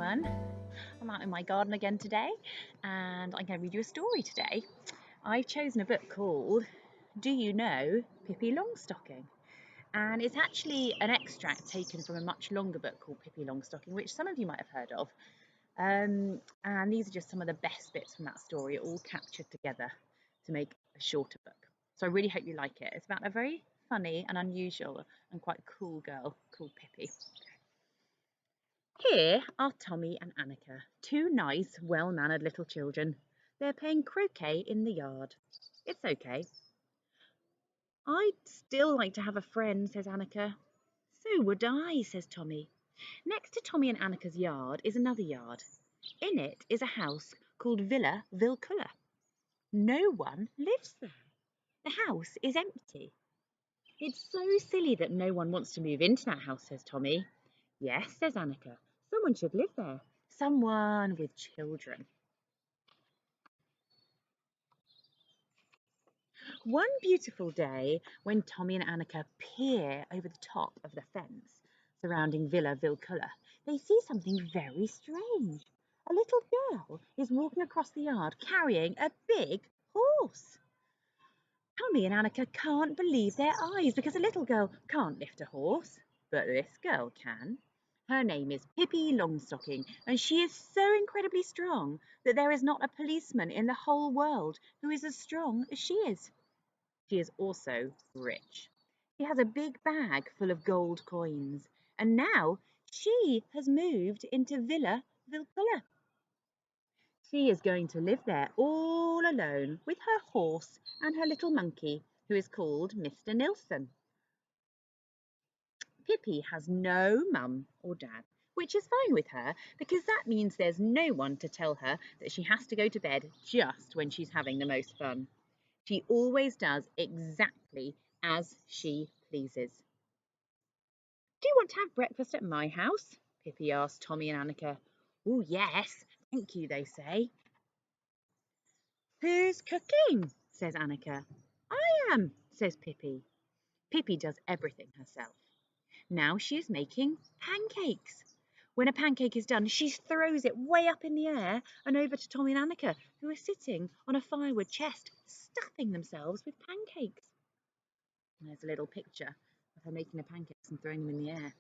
everyone. I'm out in my garden again today and I'm going to read you a story today. I've chosen a book called Do You Know Pippi Longstocking? And it's actually an extract taken from a much longer book called Pippi Longstocking, which some of you might have heard of. And these are just some of the best bits from that story, all captured together to make a shorter book. So I really hope you like it. It's about a very funny and unusual and quite cool girl called Pippi. Here are Tommy and Annika, two nice, well-mannered little children. They're playing croquet in the yard. It's okay. I'd still like to have a friend, says Annika. So would I, says Tommy. Next to Tommy and Annika's yard is another yard. In it is a house called Villa Vilcula. No one lives there. The house is empty. It's so silly that no one wants to move into that house, says Tommy. Yes, says Annika. Someone should live there. Someone with children. One beautiful day, when Tommy and Annika peer over the top of the fence surrounding Villa Vilcula, they see something very strange. A little girl is walking across the yard carrying a big horse. Tommy and Annika can't believe their eyes because a little girl can't lift a horse, but this girl can. Her name is Pippi Longstocking, and she is so incredibly strong that there is not a policeman in the whole world who is as strong as she is. She is also rich. She has a big bag full of gold coins, and now she has moved into Villa Vilcula. She is going to live there all alone with her horse and her little monkey, who is called Mr. Nilsson. Pippi has no mum or dad, which is fine with her because that means there's no one to tell her that she has to go to bed just when she's having the most fun. She always does exactly as she pleases. Do you want to have breakfast at my house? Pippi asked Tommy and Annika. Oh, yes, thank you, they say. Who's cooking? Says Annika. I am, says Pippi. Pippi does everything herself. Now she is making pancakes. When a pancake is done, she throws it way up in the air and over to Tommy and Annika, who are sitting on a firewood chest, stuffing themselves with pancakes. And there's a little picture of her making the pancakes and throwing them in the air.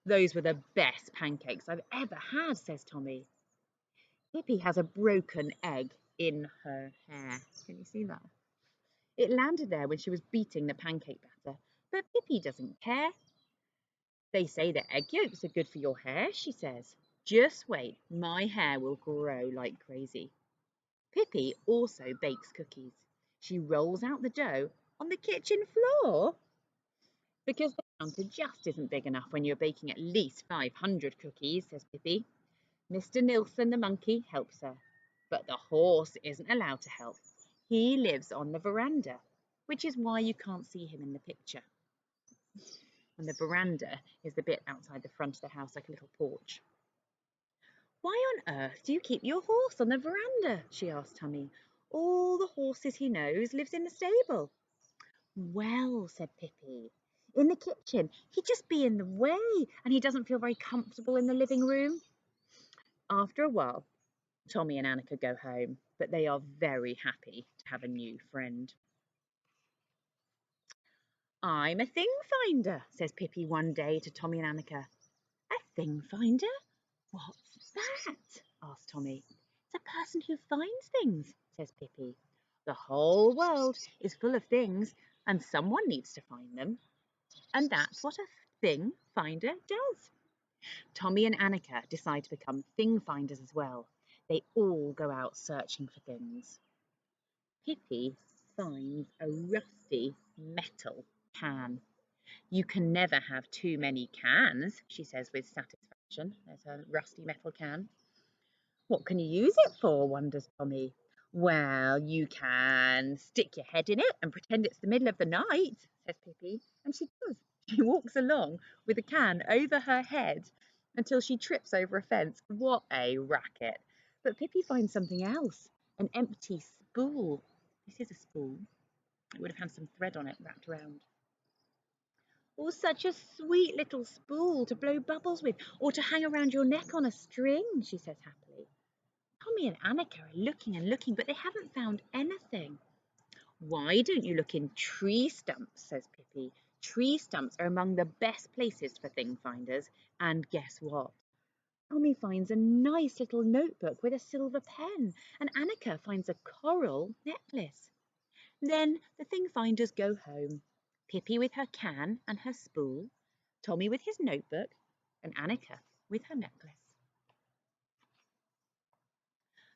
Those were the best pancakes I've ever had, says Tommy. Pippi has a broken egg in her hair. Can you see that? It landed there when she was beating the pancake batter, but Pippi doesn't care. They say that egg yolks are good for your hair, she says. Just wait, my hair will grow like crazy. Pippi also bakes cookies. She rolls out the dough on the kitchen floor. Because the counter just isn't big enough when you're baking at least 500 cookies, says Pippi. Mr. Nilsson the monkey helps her, but the horse isn't allowed to help. He lives on the veranda, which is why you can't see him in the picture. And the veranda is the bit outside the front of the house, like a little porch. Why on earth do you keep your horse on the veranda? She asked Tommy. All the horses he knows lives in the stable. Well, said Pippi, in the kitchen. He'd just be in the way, and he doesn't feel very comfortable in the living room. After a while, Tommy and Annika go home, but they are very happy to have a new friend. I'm a thing finder, says Pippi one day to Tommy and Annika. A thing finder? What's that? Asked Tommy. It's a person who finds things, says Pippi. The whole world is full of things, and someone needs to find them. And that's what a thing finder does. Tommy and Annika decide to become thing finders as well. They all go out searching for things. Pippi finds a rusty metal can. You can never have too many cans, she says with satisfaction. There's a rusty metal can. What can you use it for, wonders Tommy. Well, you can stick your head in it and pretend it's the middle of the night, says Pippi. And she does. She walks along with the can over her head until she trips over a fence. What a racket. But Pippi finds something else, an empty spool. This is a spool. It would have had some thread on it wrapped around. or such a sweet little spool to blow bubbles with, or to hang around your neck on a string, she says happily. Tommy and Annika are looking and looking, but they haven't found anything. Why don't you look in tree stumps, says Pippi. Tree stumps are among the best places for thing finders. And guess what? Tommy finds a nice little notebook with a silver pen, and Annika finds a coral necklace. Then the thing finders go home. Pippi with her can and her spool, Tommy with his notebook, and Annika with her necklace.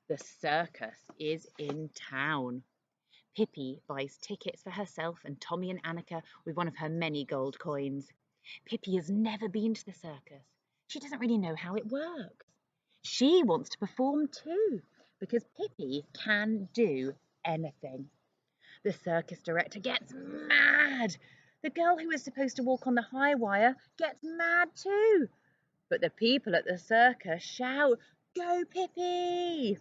The circus is in town. Pippi buys tickets for herself and Tommy and Annika with one of her many gold coins. Pippi has never been to the circus. She doesn't really know how it works. She wants to perform too, because Pippi can do anything. The circus director gets mad. The girl who is supposed to walk on the high wire gets mad too. But the people at the circus shout, "Go, Pippi!"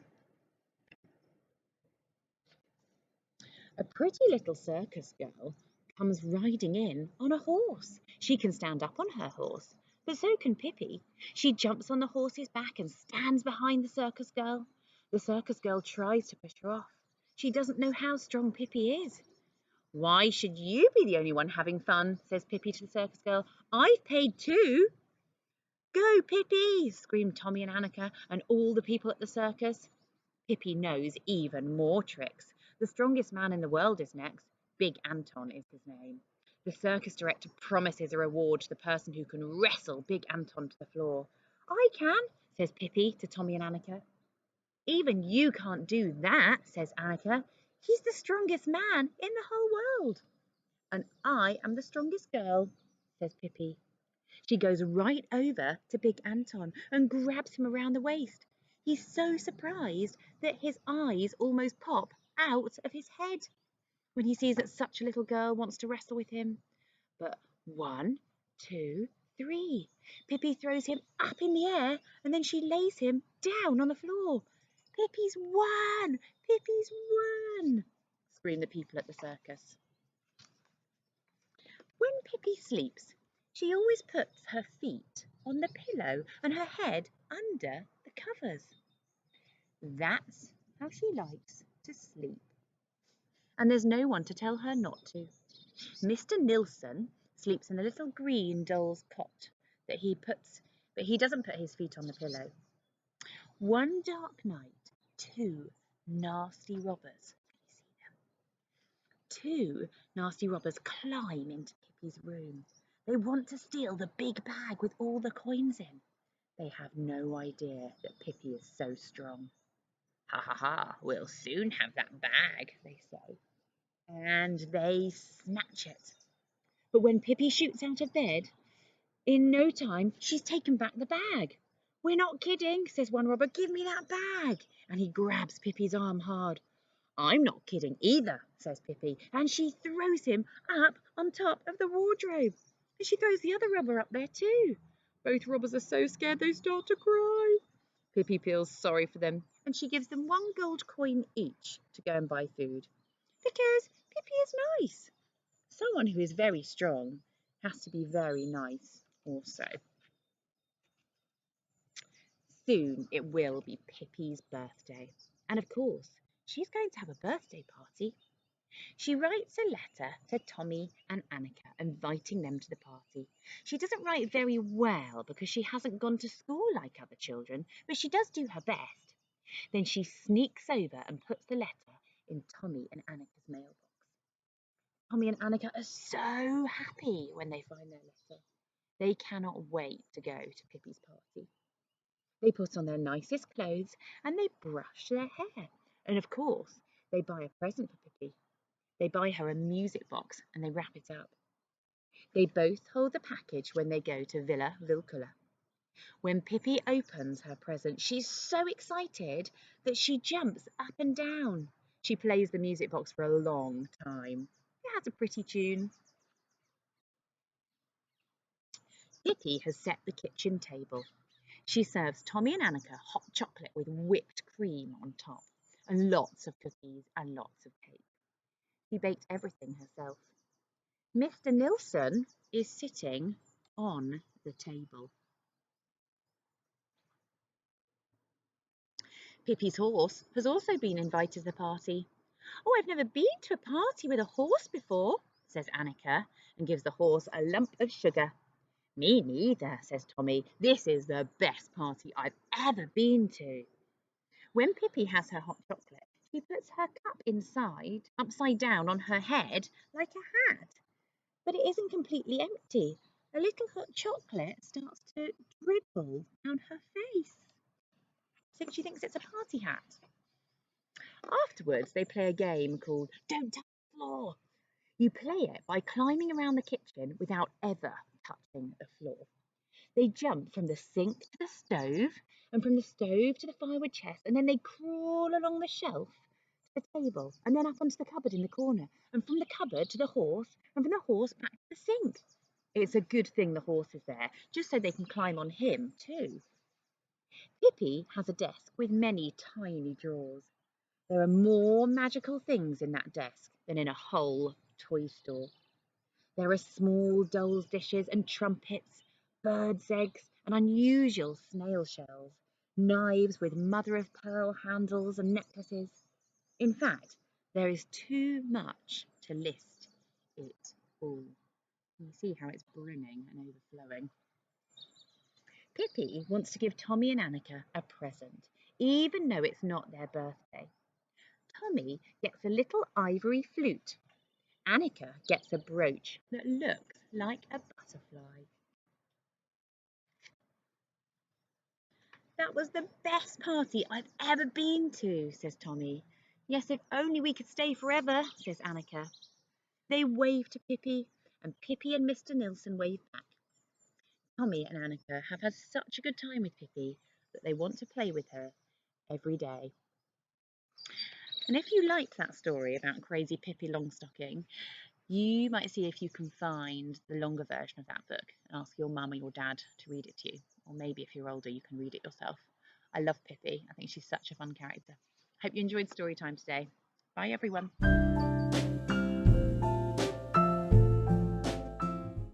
A pretty little circus girl comes riding in on a horse. She can stand up on her horse, but so can Pippi. She jumps on the horse's back and stands behind the circus girl. The circus girl tries to push her off. She doesn't know how strong Pippi is. "Why should you be the only one having fun?" says Pippi to the circus girl. "I've paid too." "Go, Pippi!" screamed Tommy and Annika and all the people at the circus. Pippi knows even more tricks. The strongest man in the world is next. Big Anton is his name. The circus director promises a reward to the person who can wrestle Big Anton to the floor. "I can," says Pippi to Tommy and Annika. "Even you can't do that," says Annika. "He's the strongest man in the whole world." "And I am the strongest girl," says Pippi. She goes right over to Big Anton and grabs him around the waist. He's so surprised that his eyes almost pop out of his head when he sees that such a little girl wants to wrestle with him. But 1, 2, 3. Pippi throws him up in the air and then she lays him down on the floor. "Pippi's won! Pippi's won!" scream the people at the circus. When Pippi sleeps, she always puts her feet on the pillow and her head under the covers. That's how she likes to sleep. And there's no one to tell her not to. Mr. Nilsson sleeps in a little green doll's cot but he doesn't put his feet on the pillow. One dark night, two nasty robbers, Two nasty robbers climb into Pippi's room. They want to steal the big bag with all the coins in. They have no idea that Pippi is so strong. "Ha ha ha, we'll soon have that bag," they say. And they snatch it. But when Pippi shoots out of bed, in no time she's taken back the bag. "We're not kidding," says one robber. "Give me that bag." And he grabs Pippi's arm hard. "I'm not kidding either," says Pippi, and she throws him up on top of the wardrobe. And she throws the other robber up there too. Both robbers are so scared they start to cry. Pippi feels sorry for them, and she gives them 1 gold coin each to go and buy food. Because Pippi is nice. Someone who is very strong has to be very nice also. Soon it will be Pippi's birthday. And of course, she's going to have a birthday party. She writes a letter to Tommy and Annika, inviting them to the party. She doesn't write very well because she hasn't gone to school like other children, but she does do her best. Then she sneaks over and puts the letter in Tommy and Annika's mailbox. Tommy and Annika are so happy when they find their letter. They cannot wait to go to Pippi's party. They put on their nicest clothes and they brush their hair. And of course, they buy a present for Pippi. They buy her a music box and they wrap it up. They both hold the package when they go to Villa Vilkula. When Pippi opens her present, she's so excited that she jumps up and down. She plays the music box for a long time. It has a pretty tune. Pippi has set the kitchen table. She serves Tommy and Annika hot chocolate with whipped cream on top, and lots of cookies and lots of cake. She baked everything herself. Mr. Nilsson is sitting on the table. Pippi's horse has also been invited to the party. Oh, I've never been to a party with a horse before, says Annika, and gives the horse a lump of sugar. Me neither, says Tommy. This is the best party I've ever been to. When Pippi has her hot chocolate, she puts her cup upside down on her head like a hat. But it isn't completely empty. A little hot chocolate starts to dribble down her face. So she thinks it's a party hat. Afterwards, they play a game called Don't Touch the Floor. You play it by climbing around the kitchen without ever touching the floor. They jump from the sink to the stove, and from the stove to the firewood chest, and then they crawl along the shelf to the table, and then up onto the cupboard in the corner, and from the cupboard to the horse, and from the horse back to the sink. It's a good thing the horse is there, just so they can climb on him too. Pippi has a desk with many tiny drawers. There are more magical things in that desk than in a whole toy store. There are small doll's dishes and trumpets, birds' eggs and unusual snail shells, knives with mother of pearl handles and necklaces. In fact, there is too much to list it all. You see how it's brimming and overflowing. Pippi wants to give Tommy and Annika a present, even though it's not their birthday. Tommy gets a little ivory flute. Annika gets a brooch that looks like a butterfly. That was the best party I've ever been to, says Tommy. Yes, if only we could stay forever, says Annika. They wave to Pippi, and Pippi and Mr. Nilsson wave back. Tommy and Annika have had such a good time with Pippi that they want to play with her every day. And if you liked that story about crazy Pippi Longstocking, you might see if you can find the longer version of that book and ask your mum or your dad to read it to you. Or maybe if you're older, you can read it yourself. I love Pippi. I think she's such a fun character. Hope you enjoyed Storytime today. Bye, everyone.